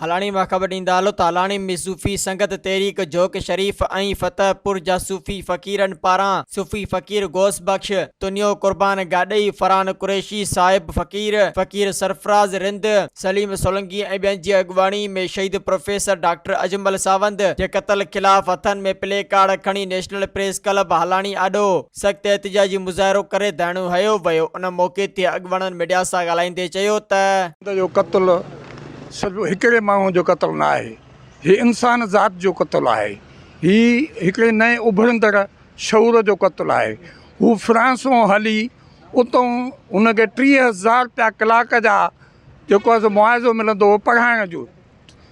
हलाणी मां ख़बर ॾींदा हलो त हलाणी में सूफ़ी संगत तहरीक जोक शरीफ़ ऐं फतेहपुर जा सूफ़ी फ़क़ीरनि पारां सूफ़ी फ़क़ीर गौस बख्श तुनियो कुर्बान गाॾई फरहान कुरैशी साहिब फ़क़ीर सरफराज रिंद सलीम सोलंकी ऐं ॿियनि जी अॻुवाणी में शहीद प्रोफेसर डॉक्टर अजमल सावंत जे क़त्ल ख़िलाफ़ हथनि में प्ले कार्ड खणी नेशनल प्रेस क्लब हलाणी आॾो सख़्त एहतिजाजी मुज़ाहिरो करे धरणो हयो वियो। उन मौक़े ते अॻुवाणनि मीडिया सां ॻाल्हाईंदे चयो त सिर्फ़ु हिकिड़े माण्हू जो क़त्ल न आहे, हीउ इंसान ज़ात जो क़त्ल आहे, हीउ हिकिड़े नए उभरंदड़ शऊर जो क़त्ल आहे। हू फ्रांस मां हली उतां हुनखे 30,000 रुपया कलाक जा जेको आहे मुआवज़ो मिलंदो हो पढ़ाइण जो,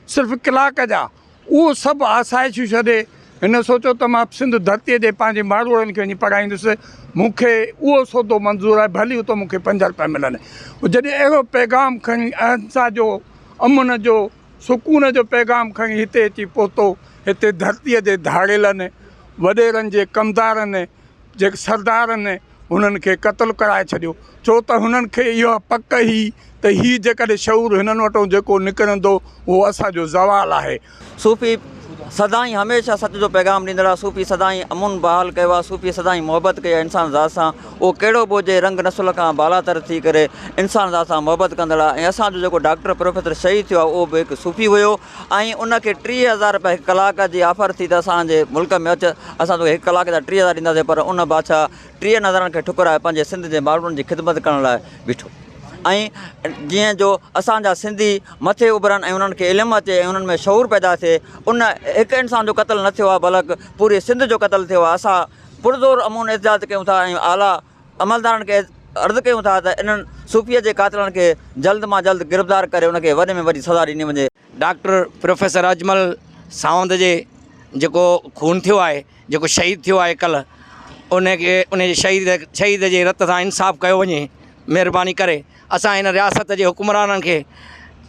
सिर्फ़ु कलाक जा, उहो सभु आसाइशूं छॾे हिन सोचियो त मां सिंध धरतीअ ते पंहिंजे माण्हुनि खे वञी पढ़ाईंदुसि, मूंखे उहो सौदो मंज़ूरु आहे, भली उतां मूंखे 5 रुपया मिलनि। जॾहिं अहिड़ो पैगाम खणी अहिंसा जो, अमन जो, सुकून जो पैगाम खणी हिते अची पहुतो, हिते धरतीअ ते धाड़ेलनि वॾेरनि जे कमदारनि जेके सरदारनि हुननि खे क़त्ल कराए छॾियो, छो त हुननि खे इहा पक ई त हीउ जेकॾहिं शऊर हिननि वटां जेको निकिरंदो उहो असांजो ज़वाल आहे। सूफ़ी सदाईं हमेशह सच जो पैगाम ॾींदड़, सूफ़ी सदाईं अमुन बहाल कयो आहे, सूफ़ी सदाईं मोहबत कई आहे इंसान ज़ात सां, उहो कहिड़ो बि हुजे रंग नस्ल खां बालातर थी करे इंसान ज़ात सां मोहबत कंदड़ आहे। ऐं असांजो जेको डॉक्टर प्रोफेसर शहीद थियो आहे उहो बि हिकु सूफ़ी हुयो ऐं उनखे 30,000 रुपया हिकु कलाक जी ऑफर थी त असांजे मुल्क में अचु, असां तोखे हिकु कलाक जा 30,000 ॾींदासीं, पर उन बादशाह 30 नज़रनि खे ठुकराए पंहिंजे सिंध जे माण्हुनि जी ख़िदमत करण लाइ बीठो। ऐं जीअं जो असांजा सिंधी मथे उभरनि ऐं उन्हनि खे इल्मु अचे ऐं उन्हनि में शऊर पैदा थिए, उन हिकु इंसान जो क़त्ल न थियो आहे बल्कि पूरे सिंध जो क़त्ल थियो आहे। असां पुरज़ोर अमून एहतिजाज कयूं था ऐं आला अमलदारनि खे अर्ज़ु कयूं था त इन्हनि सूफ़ीअ जे क़ातिलनि खे जल्द मां जल्द गिरफ़्तार करे उनखे वॾे में वॾी सज़ा ॾिनी वञे। डॉक्टर प्रोफेसर अजमल सावंत जे जेको खून थियो आहे, जेको शहीद थियो आहे कल्ह, उनखे उनजे शहीद जे रत सां इंसाफ़ कयो वञे। महिरबानी करे असां हिन रियासत जे हुकुमराननि खे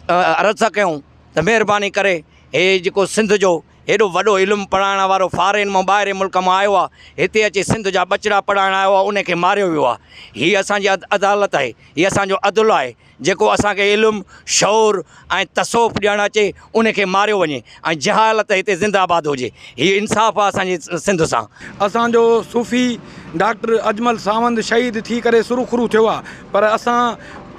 अर्ज़ु कयूं त महिरबानी करे हे जेको सिंध जो हेॾो वॾो इल्मु पढ़ाइण वारो फ़ॉरेन मां ॿाहिरि मुल्क मां आयो आहे, हिते अची सिंध जा ॿचिड़ा पढ़ाइण आयो आहे, उनखे मारियो वियो आहे। हीअ असांजी अदालत आहे, हीअ असांजो अदल आहे, जेको असांखे इल्मु शऊर ऐं तसौफ़ ॾियणु अचे उनखे मारियो वञे ऐं जहालत हिते ज़िंदाबाद हुजे। हीअ इंसाफ़ आहे असांजी सिंध सां। असांजो सूफ़ी डॉक्टर अजमल सावंत शहीद थी करे सुरुख़ुरू थियो आहे, पर असां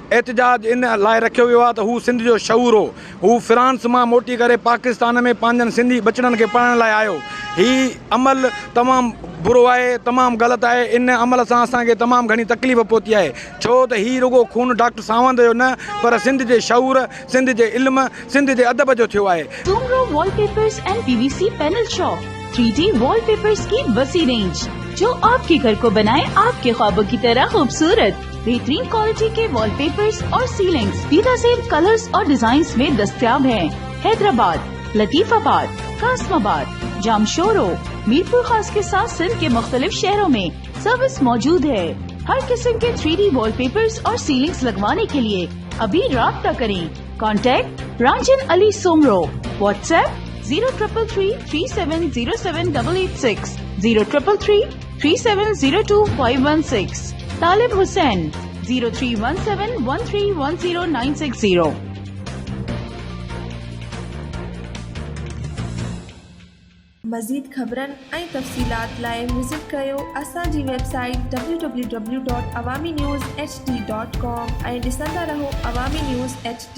एहतिजाज इन लाइ रखियो वियो आहे त हू सिंध जो शऊर हो। हू फ्रांस मां मोटी करे पाकिस्तान में पंहिंजनि सिंधी बचड़नि खे पढ़ण लाइ आयो। हीउ अमल तमामु बुरो आहे, तमामु ग़लति आहे। इन अमल सां असांखे तमामु घणी तकलीफ़ पहुती आहे, छो त हीउ रुगो खून डॉक्टर सावंत जो न, पर सिंध जे शऊर, सिंध जे इल्म, सिंध जे अदब जो थियो आहे। Soomro wallpapers and PVC panel shop 3D wallpapers की वसी रेंज, जो आपके घर को बनाए आपके ख्वाबों की तरह खूबसूरत। बेहतरीन क्वालिटी के वॉलपेपर्स और सीलिंग्स बेनज़ीर कलर्स और डिजाइन्स में दस्तयाब हैं। हैदराबाद, लतीफाबाद, कासमाबाद, जामशोरो, मीरपुर खास के साथ सिंध के मुख्तलिफ शहरों में सर्विस मौजूद है। हर किस्म के 3D वॉलपेपर्स और सीलिंग्स लगवाने के लिए अभी राब्ता करें। कॉन्टैक्ट रांजन अली सोमरो, व्हाट्सएप 0333370786, 03333702 तालिब हुसैन 0317131090। मज़ीद ख़बरनि ऐं तफ़सीलात लाइ विज़िट कयो असांजी वेबसाइट www.awamiNewsHD.com ऐं ॾिसंदा रहो अवामी न्यूज़ HD।